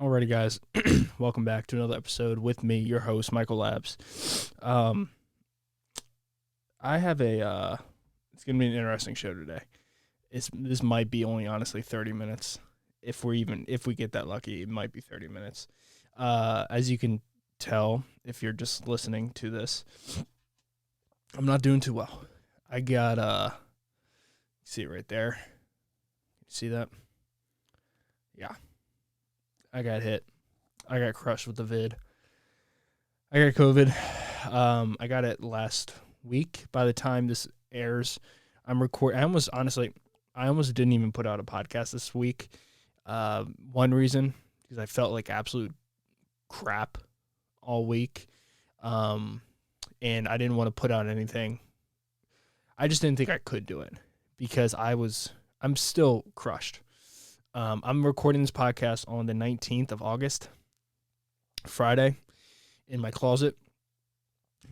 Alrighty, guys, welcome back to another episode with me, your host, Michael Labs. I have it's gonna be an interesting show today. This might be only honestly 30 minutes, if we get that lucky, it might be 30 minutes. As you can tell, if you're just listening to this, I'm not doing too well. I got see it right there. See that? Yeah, I got hit. I got crushed with the vid. I got COVID. I got it last week. By the time this airs, I almost didn't even put out a podcast this week. One reason, because I felt like absolute crap all week. And I didn't want to put out anything. I just didn't think I could do it because I'm still crushed. I'm recording this podcast on the 19th of August, Friday, in my closet,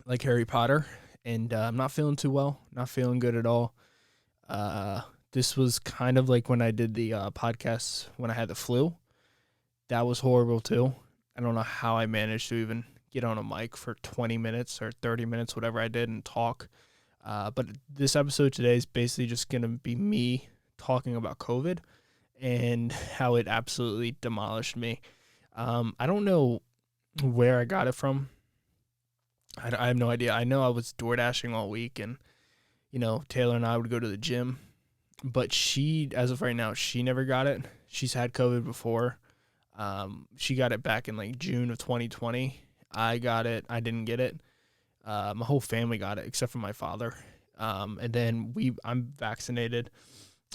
like Harry Potter, and I'm not feeling too well, not feeling good at all. This was kind of like when I did the podcast when I had the flu. That was horrible too. I don't know how I managed to even get on a mic for 20 minutes or 30 minutes, whatever I did, and talk. But this episode today is basically just going to be me talking about COVID and how it absolutely demolished me. I don't know where I got it from. I have no idea. I know I was door dashing all week, and Taylor and I would go to the gym, but she, as of right now, she never got it. She's had COVID before. She got it back in like June of 2020. I got it. I didn't get it. My whole family got it except for my father. And then I'm vaccinated,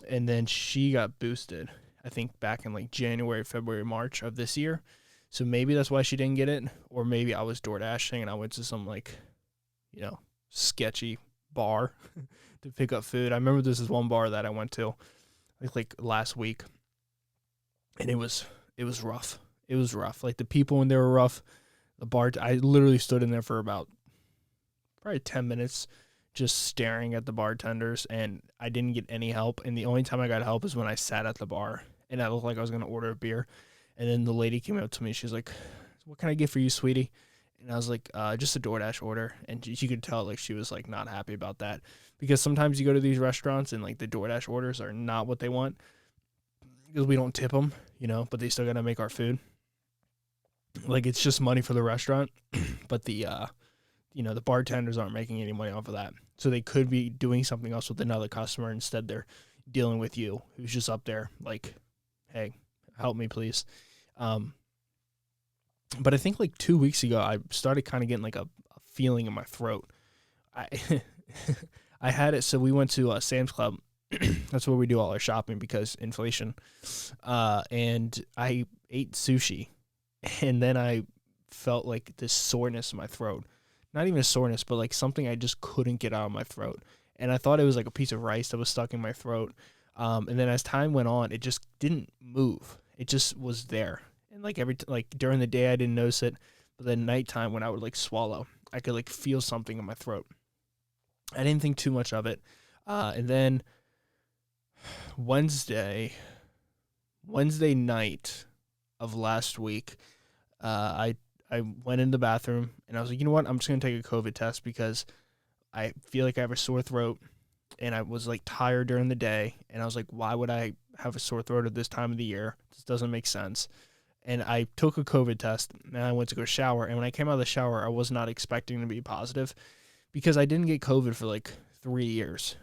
and then she got boosted, I think back in like January, February, March of this year. So maybe that's why she didn't get it, or maybe I was door dashing and I went to some sketchy bar to pick up food. I remember this is one bar that I went to like last week, and it was rough. It was rough. Like the people in there were rough. I literally stood in there for about probably 10 minutes just staring at the bartenders, and I didn't get any help. And the only time I got help is when I sat at the bar and I looked like I was going to order a beer. And then the lady came up to me. She's like, "What can I get for you, sweetie?" And I was like, "Just a DoorDash order." And she could tell like she was like not happy about that, because sometimes you go to these restaurants and like the DoorDash orders are not what they want because we don't tip them, but they still got to make our food. Like it's just money for the restaurant, but the bartenders aren't making any money off of that. So they could be doing something else with another customer. Instead, they're dealing with you, who's just up there like, "Hey, help me, please." But I think like 2 weeks ago, I started kind of getting like a feeling in my throat. I I had it. So we went to Sam's Club. That's where we do all our shopping because inflation. And I ate sushi, and then I felt like this soreness in my throat. Not even a soreness, but like something I just couldn't get out of my throat. And I thought it was like a piece of rice that was stuck in my throat. And then as time went on, it just didn't move. It just was there. And like during the day, I didn't notice it. But then nighttime, when I would like swallow, I could like feel something in my throat. I didn't think too much of it. And then Wednesday night of last week, I went in the bathroom and I was like, you know what? I'm just going to take a COVID test because I feel like I have a sore throat, and I was like tired during the day. And I was like, why would I have a sore throat at this time of the year? This doesn't make sense. And I took a COVID test, and I went to go shower. And when I came out of the shower, I was not expecting to be positive because I didn't get COVID for like 3 years,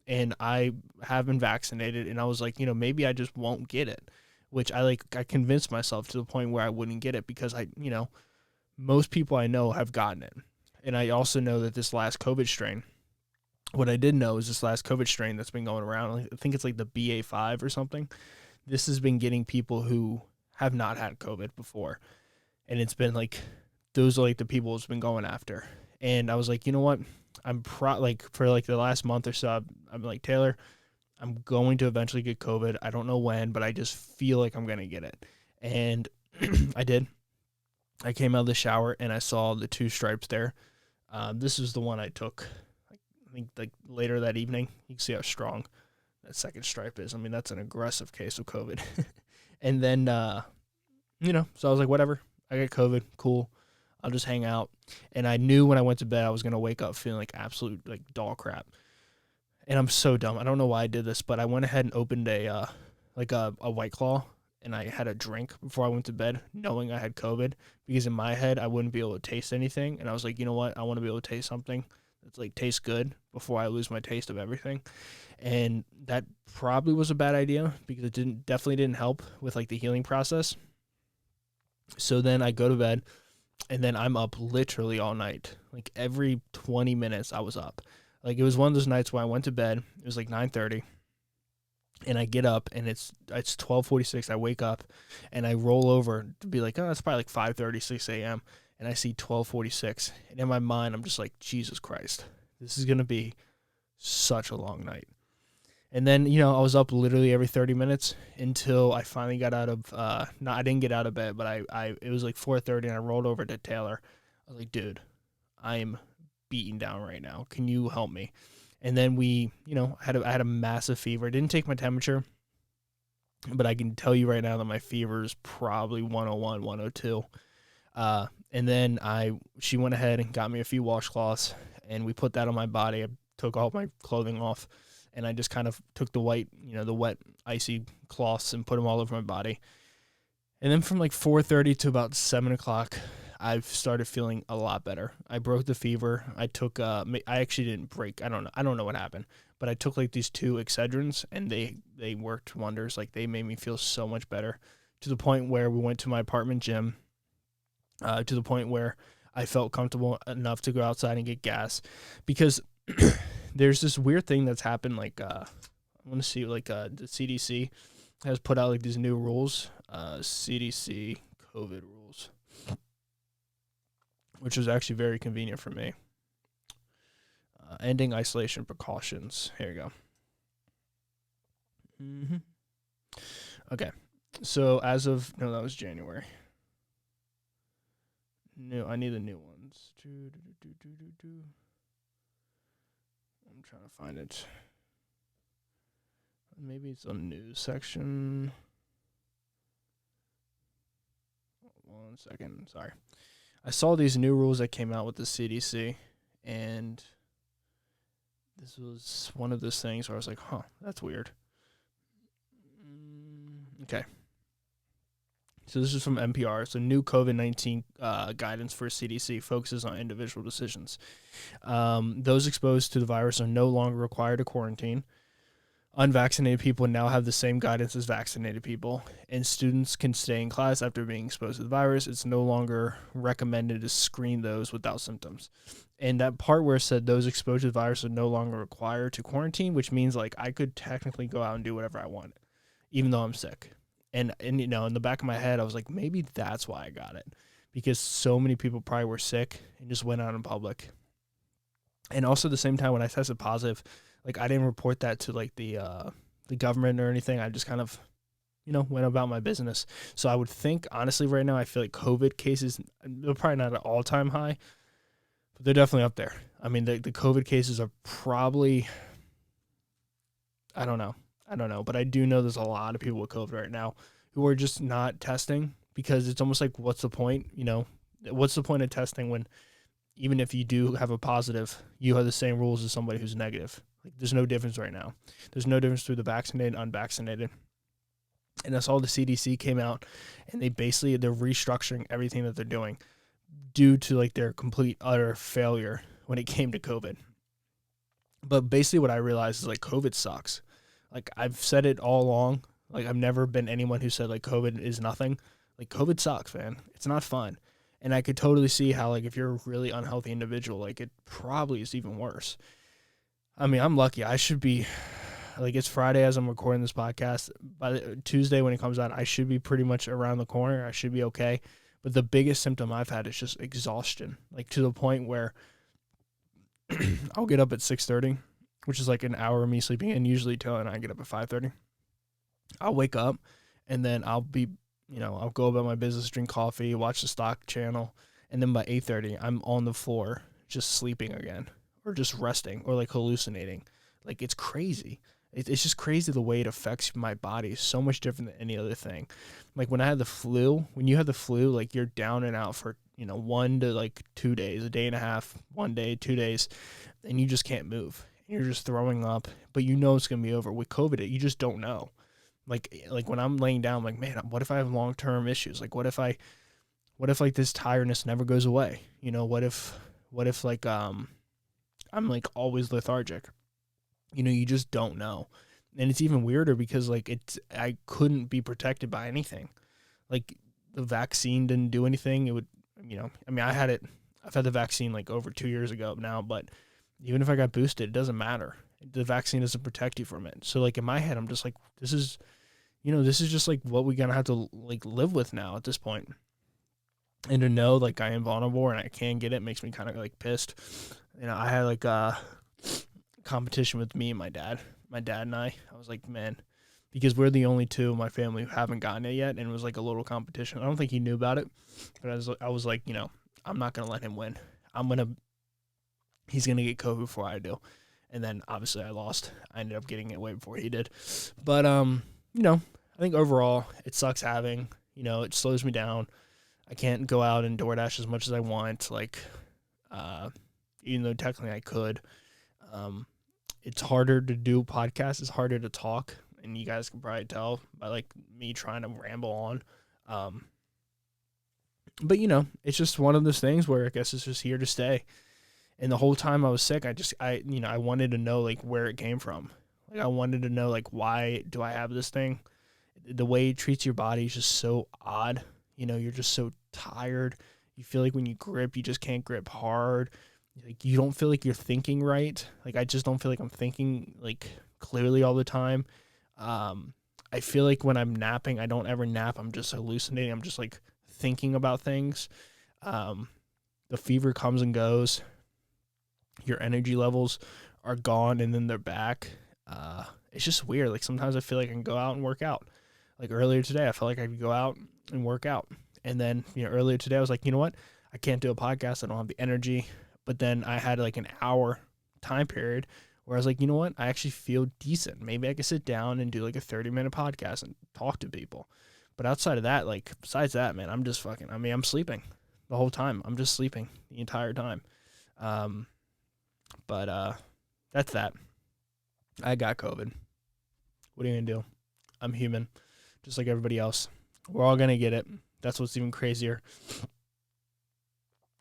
and I have been vaccinated. And I was like, maybe I just won't get it, which I convinced myself to the point where I wouldn't get it because most people I know have gotten it. And I also know that this last COVID strain, what I did know is this last COVID strain that's been going around, I think it's like the BA5 or something. This has been getting people who have not had COVID before. And it's been like, those are like the people it's been going after. And I was like, you know what? For like the last month or so, I'm like, Taylor, I'm going to eventually get COVID. I don't know when, but I just feel like I'm going to get it. And I did. I came out of the shower and I saw the 2 stripes there. This is the one I took, I think, like later that evening. You can see how strong that second stripe is. I mean, that's an aggressive case of COVID. And then So I was like, whatever. I got COVID. Cool. I'll just hang out. And I knew when I went to bed, I was going to wake up feeling like absolute like dog crap. And I'm so dumb. I don't know why I did this, but I went ahead and opened a White Claw, and I had a drink before I went to bed, knowing I had COVID, because in my head I wouldn't be able to taste anything, and I was like, you know what? I want to be able to taste something that's like tastes good before I lose my taste of everything. And that probably was a bad idea because it definitely didn't help with like the healing process. So then I go to bed, and then I'm up literally all night. Like every 20 minutes I was up. Like it was one of those nights where I went to bed. It was like 9:30, and I get up, and it's 12:46. I wake up, and I roll over to be like, oh, it's probably like 5:30, 6 a.m. And I see 12:46, and in my mind I'm just like, Jesus Christ, this is gonna be such a long night. And then I was up literally every 30 minutes until I finally got out of no, I didn't get out of bed, but I it was like 4:30, and I rolled over to Taylor. I was like, dude, I'm beaten down right now. Can you help me? And then I had a massive fever. I didn't take my temperature, but I can tell you right now that my fever is probably 101, 102. And then she went ahead and got me a few washcloths, and we put that on my body. I took all my clothing off, and I just kind of took the wet, icy cloths and put them all over my body. And then from like 4:30 to about 7 o'clock, I've started feeling a lot better. I broke the fever. I took, I actually didn't break. I don't know what happened, but I took like these 2 Excedrins, and they worked wonders. Like they made me feel so much better, to the point where we went to my apartment gym, to the point where I felt comfortable enough to go outside and get gas, because there's this weird thing that's happened. Like, I want to see, like, the CDC has put out like these new rules, CDC COVID rules, which was actually very convenient for me. Ending isolation precautions. Here you go. Okay. So as of, no, that was January. No, I need the new ones. I'm trying to find it. Maybe it's on news section. 1 second. Sorry. I saw these new rules that came out with the CDC, and this was one of those things where I was like, huh, that's weird. Okay. So this is from NPR. So new COVID-19 guidance for CDC focuses on individual decisions. Those exposed to the virus are no longer required to quarantine. Unvaccinated people now have the same guidance as vaccinated people, and students can stay in class after being exposed to the virus. It's no longer recommended to screen those without symptoms. And that part where it said those exposed to the virus are no longer required to quarantine, which means like I could technically go out and do whatever I want, even though I'm sick. And in the back of my head, I was like, maybe that's why I got it, because so many people probably were sick and just went out in public. And also at the same time, when I tested positive, like I didn't report that to like the government or anything. I just kind of, went about my business. So I would think, honestly, right now, I feel like COVID cases, they're probably not at an all-time high, but they're definitely up there. I mean, the COVID cases are probably, I don't know, but I do know there's a lot of people with COVID right now who are just not testing, because it's almost like, what's the point? What's the point of testing when even if you do have a positive, you have the same rules as somebody who's negative? Like, there's no difference right now. There's no difference between the vaccinated and unvaccinated. And that's all the CDC came out, and they're restructuring everything that they're doing due to like their complete, utter failure when it came to COVID. But basically what I realized is like COVID sucks. Like I've said it all along. Like I've never been anyone who said like COVID is nothing. Like COVID sucks, man. It's not fun. And I could totally see how like if you're a really unhealthy individual, like it probably is even worse. I mean, I'm lucky. I should be, like, it's Friday as I'm recording this podcast. By Tuesday when it comes out, I should be pretty much around the corner. I should be okay. But the biggest symptom I've had is just exhaustion, like to the point where I'll get up at 6:30, which is like an hour of me sleeping in. Usually Taylor and I get up at 5:30. I'll wake up, and then I'll be, I'll go about my business, drink coffee, watch the stock channel, and then by 8:30, I'm on the floor just sleeping again, or just resting, or like hallucinating. Like, it's crazy. It's just crazy the way it affects my body. So much different than any other thing. Like when I had the flu, when you have the flu, like you're down and out for, 1 to like 2 days, a day and a half, 1 day, 2 days, and you just can't move. You're just throwing up, but it's going to be over. With COVID, you just don't know. Like when I'm laying down, I'm like, man, what if I have long-term issues? Like, what if like this tiredness never goes away? What if like, I'm like always lethargic? You just don't know. And it's even weirder because like I couldn't be protected by anything. Like the vaccine didn't do anything. It would, I've had the vaccine like over 2 years ago now, but even if I got boosted, it doesn't matter. The vaccine doesn't protect you from it. So like in my head, I'm just like, this is just like what we're going to have to like live with now at this point. And to know like I am vulnerable and I can get it makes me kind of like pissed. I had like a competition with me and my dad and I was like, man, because we're the only two in my family who haven't gotten it yet. And it was like a little competition. I don't think he knew about it, but I was like, I'm not going to let him win. He's going to get COVID before I do. And then obviously I lost. I ended up getting it way before he did. But, I think overall it sucks having, it slows me down. I can't go out and DoorDash as much as I want. Like, even though technically I could, it's harder to do podcasts. It's harder to talk. And you guys can probably tell by like me trying to ramble on. But it's just one of those things where I guess it's just here to stay. And the whole time I was sick, I wanted to know like where it came from. Like I wanted to know like, why do I have this thing? The way it treats your body is just so odd. You're just so tired. You feel like when you grip, you just can't grip hard. Like you don't feel like you're thinking right. Like I just don't feel like I'm thinking like clearly all the time. I feel like when I'm napping, I don't ever nap. I'm just hallucinating. I'm just like thinking about things. The fever comes and goes. Your energy levels are gone and then they're back. It's just weird. Like sometimes I feel like I can go out and work out. Like earlier today, I felt like I could go out and work out. And then, earlier today I was like, you know what? I can't do a podcast. I don't have the energy. But then I had like an hour time period where I was like, you know what? I actually feel decent. Maybe I could sit down and do like a 30-minute podcast and talk to people. But outside of that, like besides that, man, I'm just I'm sleeping the whole time. I'm just sleeping the entire time. But that's that. I got COVID. What are you going to do? I'm human, just like everybody else. We're all going to get it. That's what's even crazier.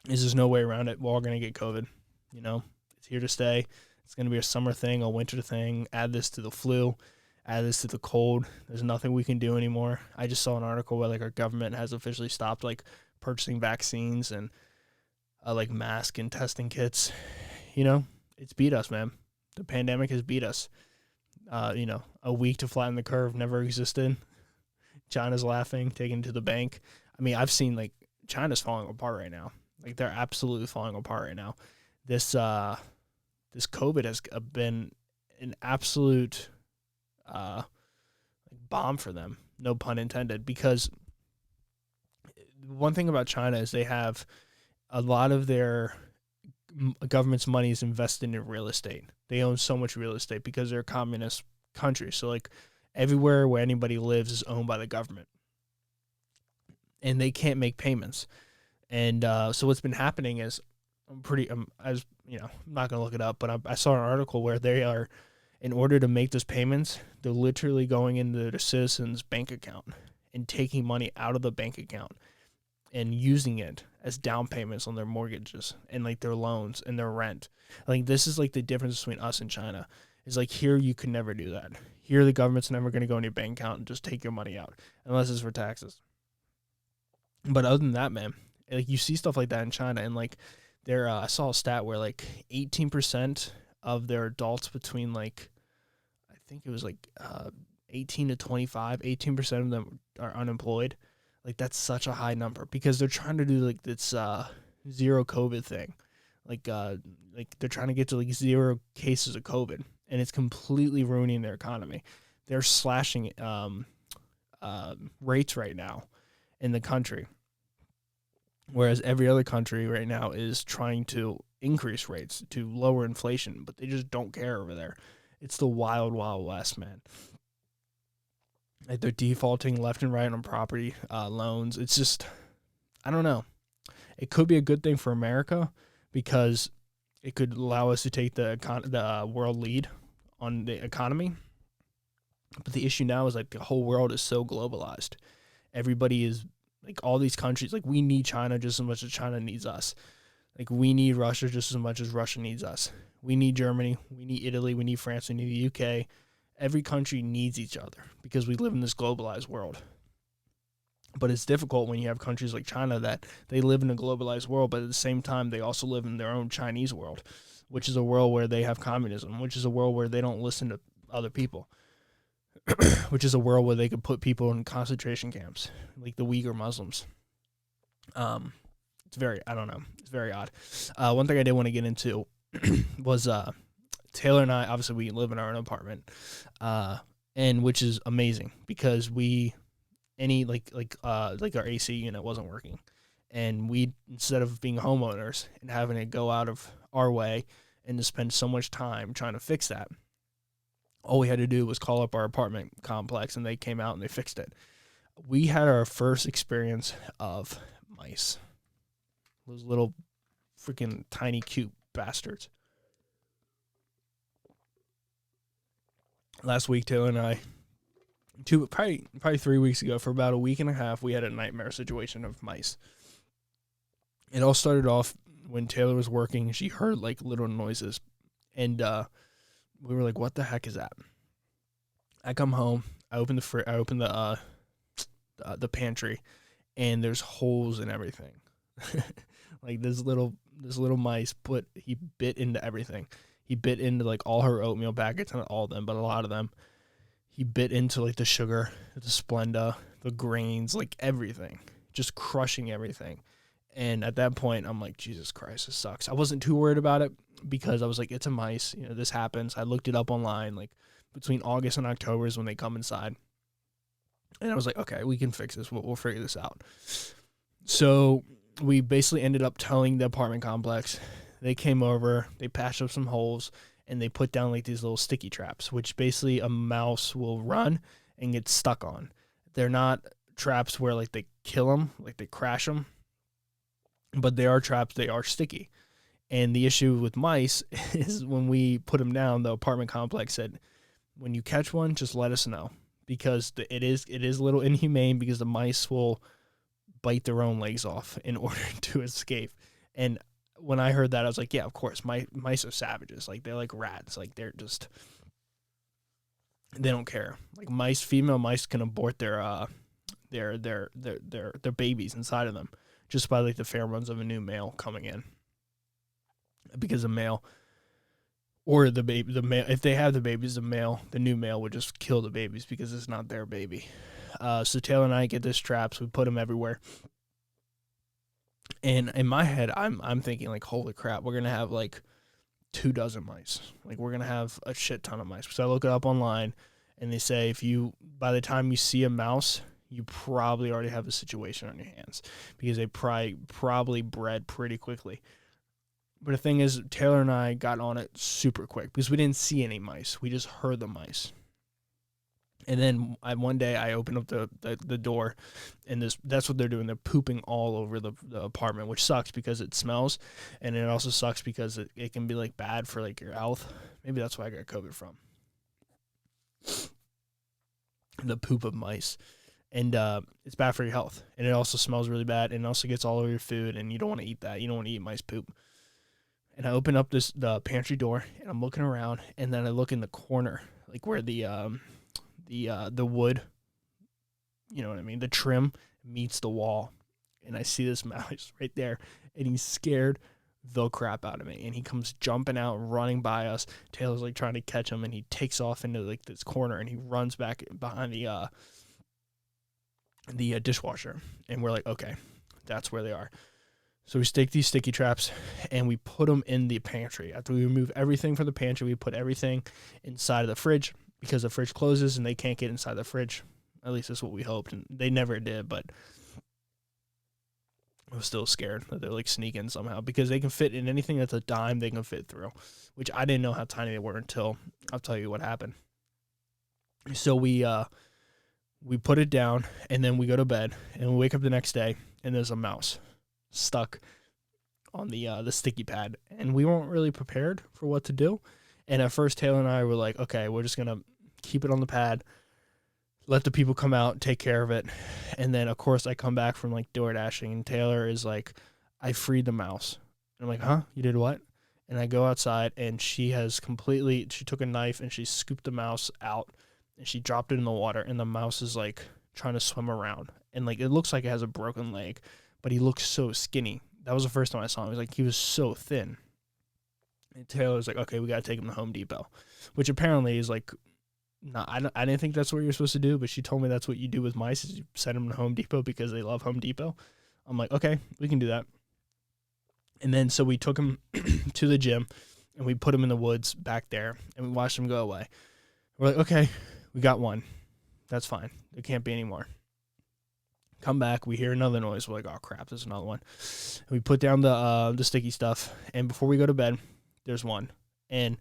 There's no way around it. We're all going to get COVID. It's here to stay. It's going to be a summer thing, a winter thing. Add this to the flu. Add this to the cold. There's nothing we can do anymore. I just saw an article where like our government has officially stopped like purchasing vaccines and like mask and testing kits. It's beat us, man. The pandemic has beat us. A week to flatten the curve never existed. China's laughing, taking it to the bank. I've seen like China's falling apart right now. Like they're absolutely falling apart right now. This COVID has been an absolute bomb for them. No pun intended. Because one thing about China is they have a lot of their government's money is invested in real estate. They own so much real estate because they're a communist country. So like everywhere where anybody lives is owned by the government. And they can't make payments. And so what's been happening is I'm not going to look it up, but I saw an article where they are, in order to make those payments, they're literally going into the citizen's bank account and taking money out of the bank account and using it as down payments on their mortgages and like their loans and their rent. I think this is like the difference between us and China. Is like here you can never do that. Here the government's never going to go in your bank account and just take your money out unless it's for taxes. But other than that, man, like you see stuff like that in China, and like I saw a stat where like 18% of their adults between like, I think it was like 18 to 25, 18% of them are unemployed. Like that's such a high number because they're trying to do like this zero COVID thing. Like they're trying to get to like 0 cases of COVID, and it's completely ruining their economy. They're slashing rates right now in the country, whereas every other country right now is trying to increase rates to lower inflation, but they just don't care over there. It's the wild, wild west, man. Like they're defaulting left and right on property loans. It's just, I don't know. It could be a good thing for America because it could allow us to take the world lead on the economy. But the issue now is like the whole world is so globalized. Everybody is like all these countries. Like we need China just as much as China needs us. Like we need Russia just as much as Russia needs us. We need Germany. We need Italy. We need France. We need the UK. Every country needs each other because we live in this globalized world. But it's difficult when you have countries like China that they live in a globalized world, but at the same time, they also live in their own Chinese world, which is a world where they have communism, which is a world where they don't listen to other people, which is a world where they could put people in concentration camps, like the Uyghur Muslims. It's very, I don't know, it's very odd. One thing I did want to get into was Taylor and I, obviously we live in our own apartment, and which is amazing because our AC unit wasn't working, and we, instead of being homeowners and having to go out of our way and to spend so much time trying to fix that, all we had to do was call up our apartment complex and they came out and they fixed it. We had our first experience of mice, those little freaking tiny cute bastards. Last week, Taylor and I, probably 3 weeks ago, for about a week and a half, we had a nightmare situation of mice. It all started off when Taylor was working. She heard like little noises, and we were like, "What the heck is that?" I come home. I open the pantry, and there's holes in everything. Like this little mice he bit into everything. He bit into like all her oatmeal packets, not all of them, but a lot of them. He bit into like the sugar, the Splenda, the grains, like everything, just crushing everything. And at that point, I'm like, Jesus Christ, this sucks. I wasn't too worried about it because I was like, it's a mice. You know, this happens. I looked it up online, like between August and October is when they come inside. And I was like, okay, we can fix this. We'll figure this out. So we basically ended up telling the apartment complex. They came over, they patched up some holes, and they put down like these little sticky traps, which basically a mouse will run and get stuck on. They're not traps where like they kill them, like they crash them, but they are traps. They are sticky. And the issue with mice is when we put them down, the apartment complex said, when you catch one, just let us know, because it is a little inhumane because the mice will bite their own legs off in order to escape. And when I heard that, I was like, yeah, of course, mice are savages. Like they're like rats. Like they don't care. Like female mice can abort their babies inside of them just by like the pheromones of a new male coming in. Because the male or the male, if they have the babies, the new male would just kill the babies because it's not their baby. So Taylor and I get this traps. We put them everywhere. And in my head, I'm thinking like, holy crap, we're gonna have like 24 mice. Like we're gonna have a shit ton of mice. So I look it up online, and they say by the time you see a mouse, you probably already have a situation on your hands because they probably bred pretty quickly. But the thing is, Taylor and I got on it super quick because we didn't see any mice. We just heard the mice. And then one day I opened up the door, and that's what they're doing. They're pooping all over the apartment, which sucks because it smells, and it also sucks because it can be like bad for like your health. Maybe that's why I got COVID from the poop of mice, and it's bad for your health, and it also smells really bad, and it also gets all over your food, and you don't want to eat that. You don't want to eat mice poop. And I open up the pantry door, and I'm looking around, and then I look in the corner, like where the wood, you know what I mean, the trim meets the wall, and I see this mouse right there, and he's scared the crap out of me, and he comes jumping out, running by us. Taylor's like trying to catch him, and he takes off into like this corner, and he runs back behind the dishwasher, and we're like, okay, that's where they are. So we stake these sticky traps, and we put them in the pantry. After we remove everything from the pantry, we put everything inside of the fridge, because the fridge closes and they can't get inside the fridge. At least that's what we hoped, and they never did. But I was still scared that they're like sneaking somehow, because they can fit in anything that's a dime, they can fit through, which I didn't know how tiny they were until I'll tell you what happened. So we put it down, and then we go to bed, and we wake up the next day, and there's a mouse stuck on the sticky pad, and we weren't really prepared for what to do. And at first, Taylor and I were like, okay, we're just gonna keep it on the pad, let the people come out, take care of it. And then, of course, I come back from like door dashing, and Taylor is like, I freed the mouse. And I'm like, huh? You did what? And I go outside, and she took a knife and she scooped the mouse out, and she dropped it in the water, and the mouse is like trying to swim around. And like, it looks like it has a broken leg, but he looks so skinny. That was the first time I saw him. He was so thin. And Taylor was like, okay, we got to take him to Home Depot, which apparently is like, no, I didn't think that's what you're supposed to do, but she told me that's what you do with mice, is you send them to Home Depot because they love Home Depot. I'm like, okay, we can do that. And then so we took him to the gym, and we put him in the woods back there, and we watched him go away. We're like, okay, we got one. That's fine. There can't be any more. Come back, we hear another noise. We're like, oh crap, there's another one. And we put down the sticky stuff, and before we go to bed, there's one. And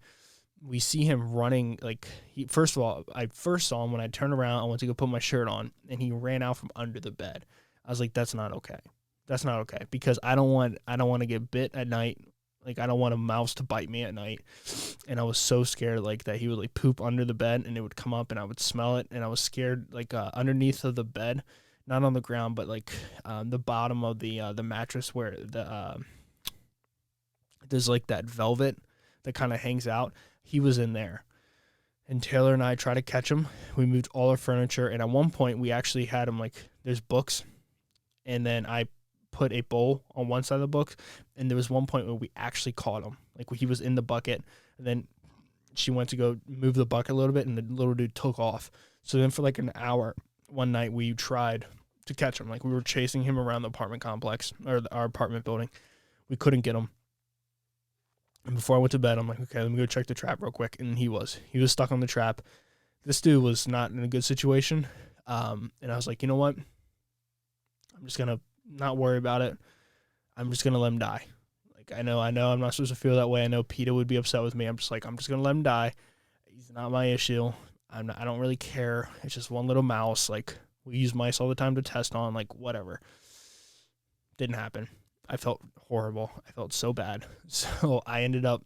we see him running, like, first of all, I first saw him when I turned around. I went to go put my shirt on, and he ran out from under the bed. I was like, that's not okay. That's not okay, because I don't want to get bit at night. Like, I don't want a mouse to bite me at night. And I was so scared, like, that he would, like, poop under the bed, and it would come up, and I would smell it. And I was scared, like, underneath of the bed, not on the ground, but, like, the bottom of the mattress where there's, like, that velvet that kind of hangs out. He was in there. And Taylor and I tried to catch him. We moved all our furniture, and at one point, we actually had him, like, there's books, and then I put a bowl on one side of the book, and there was one point where we actually caught him. Like, he was in the bucket, and then she went to go move the bucket a little bit, and the little dude took off. So then for like an hour, one night, we tried to catch him. Like, we were chasing him around the apartment complex, or our apartment building. We couldn't get him. And before I went to bed, I'm like, okay, let me go check the trap real quick. And he was stuck on the trap. This dude was not in a good situation. And I was like, you know what? I'm just going to not worry about it. I'm just going to let him die. Like, I know I'm not supposed to feel that way. I know PETA would be upset with me. I'm just going to let him die. He's not my issue. I don't really care. It's just one little mouse. Like, we use mice all the time to test on, like, whatever. Didn't happen. I felt horrible. I felt so bad. So I ended up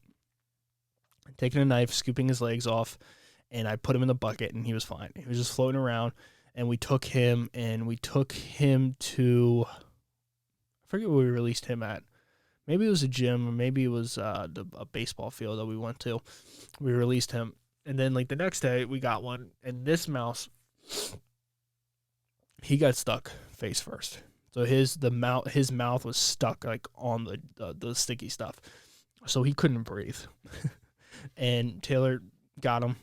taking a knife, scooping his legs off, and I put him in the bucket, and he was fine. He was just floating around, and we took him to, I forget where we released him at. Maybe it was a gym, or maybe it was a baseball field that we went to. We released him, and then like the next day we got one, and this mouse, he got stuck face first. So his mouth was stuck like on the sticky stuff, so he couldn't breathe. And Taylor got him.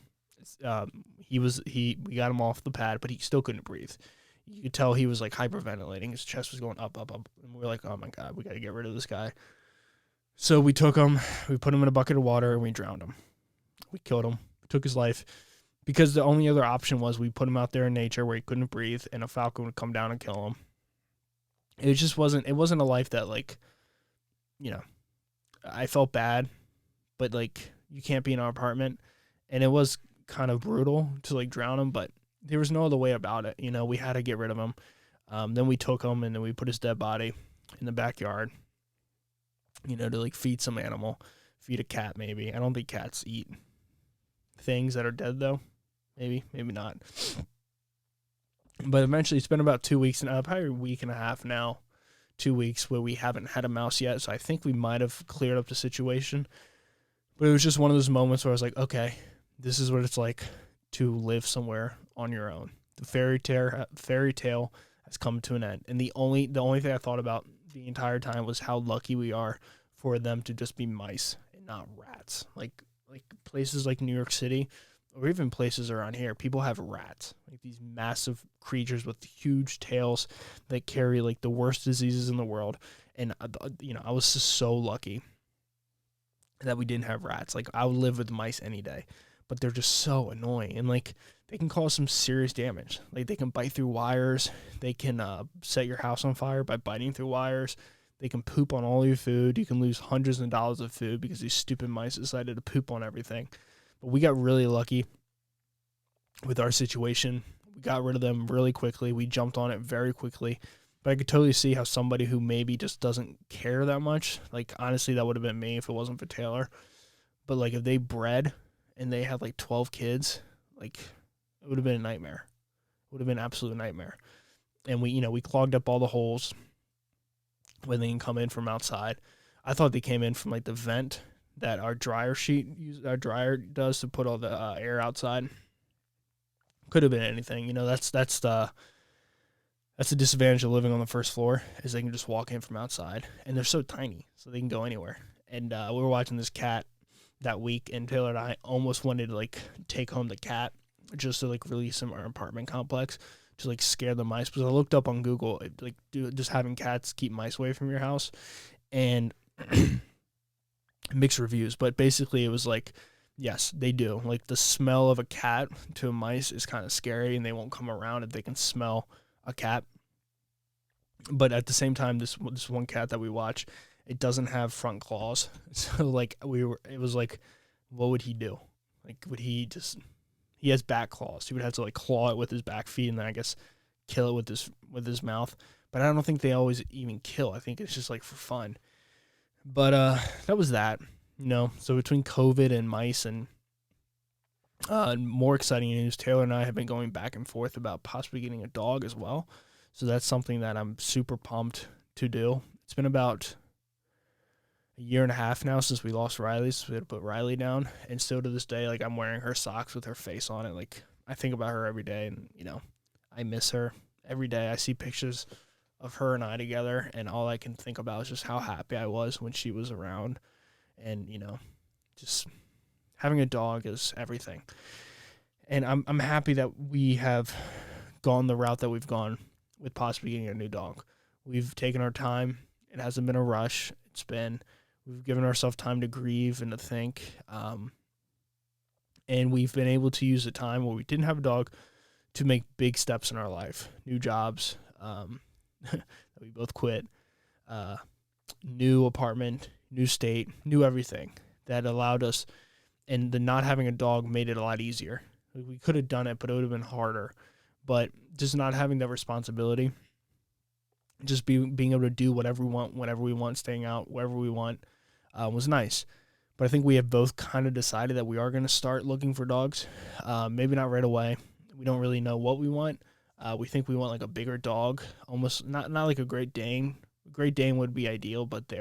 We got him off the pad, but he still couldn't breathe. You could tell he was like hyperventilating. His chest was going up, up, up. And we were like, oh my God, we got to get rid of this guy. So we took him, we put him in a bucket of water, and we drowned him. We killed him, took his life, because the only other option was we put him out there in nature where he couldn't breathe, and a falcon would come down and kill him. It just wasn't a life that, like, you know, I felt bad, but like, you can't be in our apartment, and it was kind of brutal to like drown him, but there was no other way about it. You know, we had to get rid of him. Then we took him, and then we put his dead body in the backyard, you know, to like feed some animal, feed a cat maybe. I don't think cats eat things that are dead though. Maybe not. But eventually, it's been about 2 weeks, and probably a week and a half now, 2 weeks, where we haven't had a mouse yet. So I think we might have cleared up the situation. But it was just one of those moments where I was like, okay, this is what it's like to live somewhere on your own. The fairy tale has come to an end. And the only thing I thought about the entire time was how lucky we are for them to just be mice and not rats. Like places like New York City, or even places around here, people have rats, like these massive creatures with huge tails that carry like the worst diseases in the world. And, you know, I was just so lucky that we didn't have rats. Like, I would live with mice any day. but they're just so annoying. And like, they can cause some serious damage. Like, they can bite through wires. They can set your house on fire by biting through wires. They can poop on all your food. You can lose hundreds of dollars of food because these stupid mice decided to poop on everything. But we got really lucky with our situation. We got rid of them really quickly. We jumped on it very quickly. But I could totally see how somebody who maybe just doesn't care that much, like, honestly, that would have been me if it wasn't for Taylor. But, like, if they bred and they had, like, 12 kids, like, it would have been a nightmare. It would have been an absolute nightmare. And we clogged up all the holes when they can come in from outside. I thought they came in from, like, the vent that our dryer does to put all the air outside. Could have been anything. That's the disadvantage of living on the first floor, is they can just walk in from outside, and they're so tiny, so they can go anywhere. And we were watching this cat that week, and Taylor and I almost wanted to, like, take home the cat just to, like, release him our apartment complex, to, like, scare the mice. Because I looked up on Google, like, just having cats keep mice away from your house, and mixed reviews. But basically, it was like, yes, they do. Like, the smell of a cat to a mice is kind of scary, and they won't come around if they can smell a cat. But at the same time, this one cat that we watch, it doesn't have front claws. So, like, it was like, what would he do? Like, he has back claws. He would have to, like, claw it with his back feet, and then I guess kill it with his mouth. But I don't think they always even kill. I think it's just, like, for fun. But that was that. So between COVID and mice and more exciting news, Taylor and I have been going back and forth about possibly getting a dog as well. So that's something that I'm super pumped to do. It's been about a year and a half now since we lost Riley, so we had to put Riley down. And still to this day, like, I'm wearing her socks with her face on it. Like, I think about her every day, and, I miss her every day. I see pictures of her and I together, and all I can think about is just how happy I was when she was around. And, just having a dog is everything. And I'm happy that we have gone the route that we've gone with possibly getting a new dog. We've taken our time. It hasn't been a rush. We've given ourselves time to grieve and to think. And we've been able to use the time where we didn't have a dog to make big steps in our life. New jobs that we both quit. New apartment, new state, new everything that allowed us. And the not having a dog made it a lot easier. We could have done it, but it would have been harder. But just not having that responsibility, just being able to do whatever we want, whenever we want, staying out wherever we want, was nice. But I think we have both kind of decided that we are going to start looking for dogs. Maybe not right away. We don't really know what we want. We think we want, like, a bigger dog, almost not like a Great Dane. Great Dane would be ideal, but they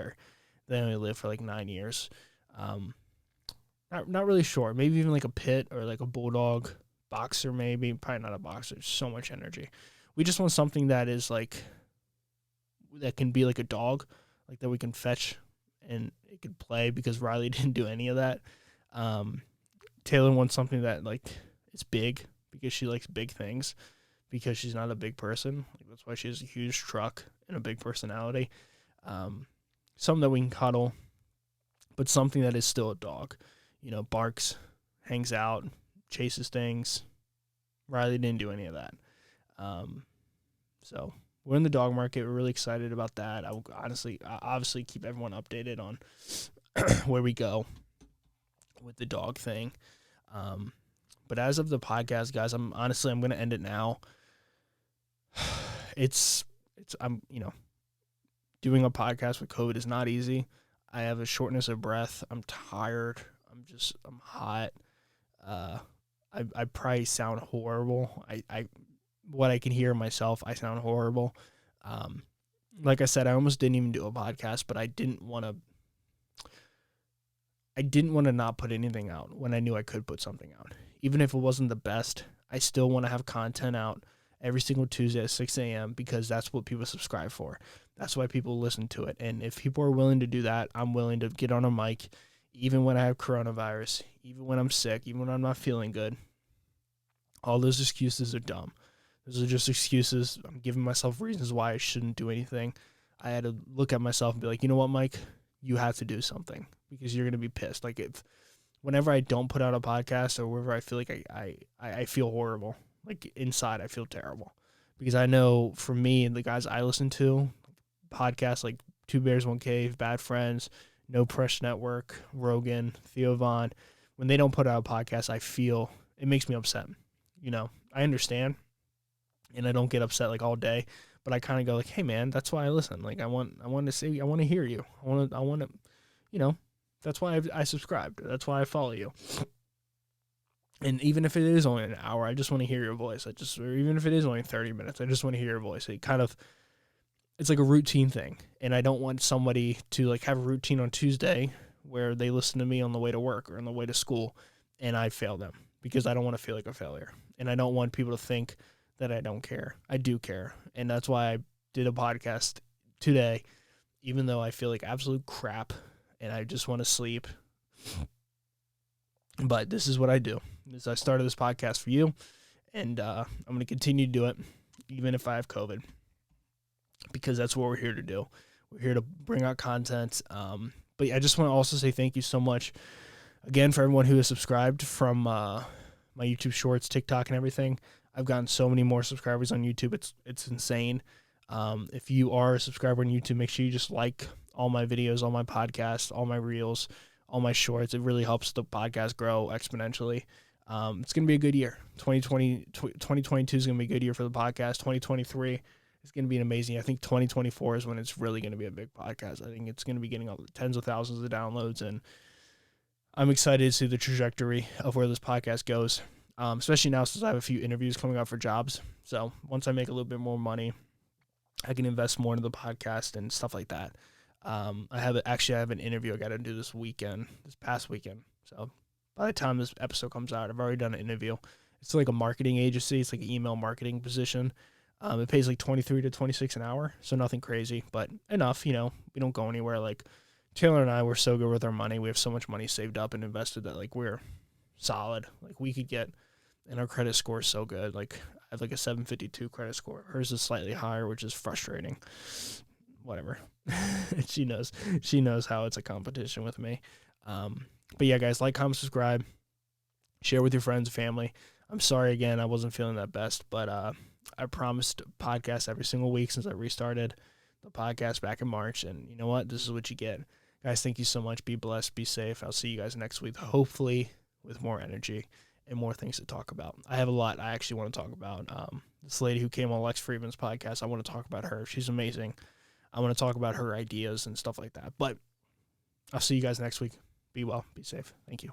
only live for like 9 years. Not really sure. Maybe even like a pit or like a bulldog, boxer maybe. Probably not a boxer. There's so much energy. We just want something that is like, that can be like a dog, like that we can fetch and it can play, because Riley didn't do any of that. Taylor wants something that, like, is big, because she likes big things, because she's not a big person. Like, that's why she has a huge truck and a big personality. Something that we can cuddle, but something that is still a dog. Barks, hangs out, chases things. Riley didn't do any of that. So we're in the dog market. We're really excited about that. I will obviously keep everyone updated on where we go with the dog thing. But as of the podcast, guys, I'm going to end it now. I'm doing a podcast with COVID is not easy. I have a shortness of breath. I'm tired. I'm hot. I probably sound horrible. What I can hear myself, I sound horrible. Like I said, I almost didn't even do a podcast, but I didn't want to not put anything out when I knew I could put something out. Even if it wasn't the best, I still want to have content out every single Tuesday at 6 a.m. because that's what people subscribe for. That's why people listen to it. And if people are willing to do that, I'm willing to get on a mic, even when I have coronavirus, even when I'm sick, even when I'm not feeling good. All those excuses are dumb. Those are just excuses. I'm giving myself reasons why I shouldn't do anything. I had to look at myself and be like, you know what, Mike? You have to do something because you're going to be pissed. Like, if whenever I don't put out a podcast or whenever I feel like I feel horrible, like inside I feel terrible, because I know for me and the guys I listen to, podcasts like Two Bears One Cave, Bad Friends, No Press Network, Rogan, Theo Von, when they don't put out a podcast, I feel it makes me upset. I understand, and I don't get upset like all day, but I kind of go like, hey man, that's why I listen. Like I want to hear you. I want to, that's why I subscribed. That's why I follow you. And even if it is only an hour, I just want to hear your voice. Or even if it is only 30 minutes, I just want to hear your voice. It's like a routine thing. And I don't want somebody to like have a routine on Tuesday where they listen to me on the way to work or on the way to school and I fail them, because I don't want to feel like a failure. And I don't want people to think that I don't care. I do care. And that's why I did a podcast today, even though I feel like absolute crap and I just want to sleep. But this is what I do. I started this podcast for you, and I'm going to continue to do it, even if I have COVID, because that's what we're here to do. We're here to bring out content. But yeah, I just want to also say thank you so much, again, for everyone who has subscribed from my YouTube Shorts, TikTok, and everything. I've gotten so many more subscribers on YouTube. It's insane. If you are a subscriber on YouTube, make sure you just like all my videos, all my podcasts, all my reels, all my shorts. It really helps the podcast grow exponentially. It's going to be a good year. 2022 is going to be a good year for the podcast. 2023 is going to be amazing. I think 2024 is when it's really going to be a big podcast. I think it's going to be getting tens of thousands of downloads, and I'm excited to see the trajectory of where this podcast goes, especially now since I have a few interviews coming up for jobs. So once I make a little bit more money, I can invest more into the podcast and stuff like that. I have an interview I got to do this past weekend. So by the time this episode comes out, I've already done an interview. It's like a marketing agency. It's like an email marketing position. It pays like 23 to 26 an hour. So nothing crazy, but enough, we don't go anywhere. Like Taylor and I, we're so good with our money. We have so much money saved up and invested that like we're solid. Like we could get, and our credit score is so good. Like I have like a 752 credit score. Hers is slightly higher, which is frustrating. Whatever. She knows how it's a competition with me. But yeah, guys, like, comment, subscribe, share with your friends and family. I'm sorry again, I wasn't feeling that best, but I promised podcasts every single week since I restarted the podcast back in March, and you know what? This is what you get. Guys, thank you so much. Be blessed, be safe. I'll see you guys next week, hopefully with more energy and more things to talk about. I have a lot I actually want to talk about. This lady who came on Lex Friedman's podcast, I want to talk about her. She's amazing. I want to talk about her ideas and stuff like that. But I'll see you guys next week. Be well. Be safe. Thank you.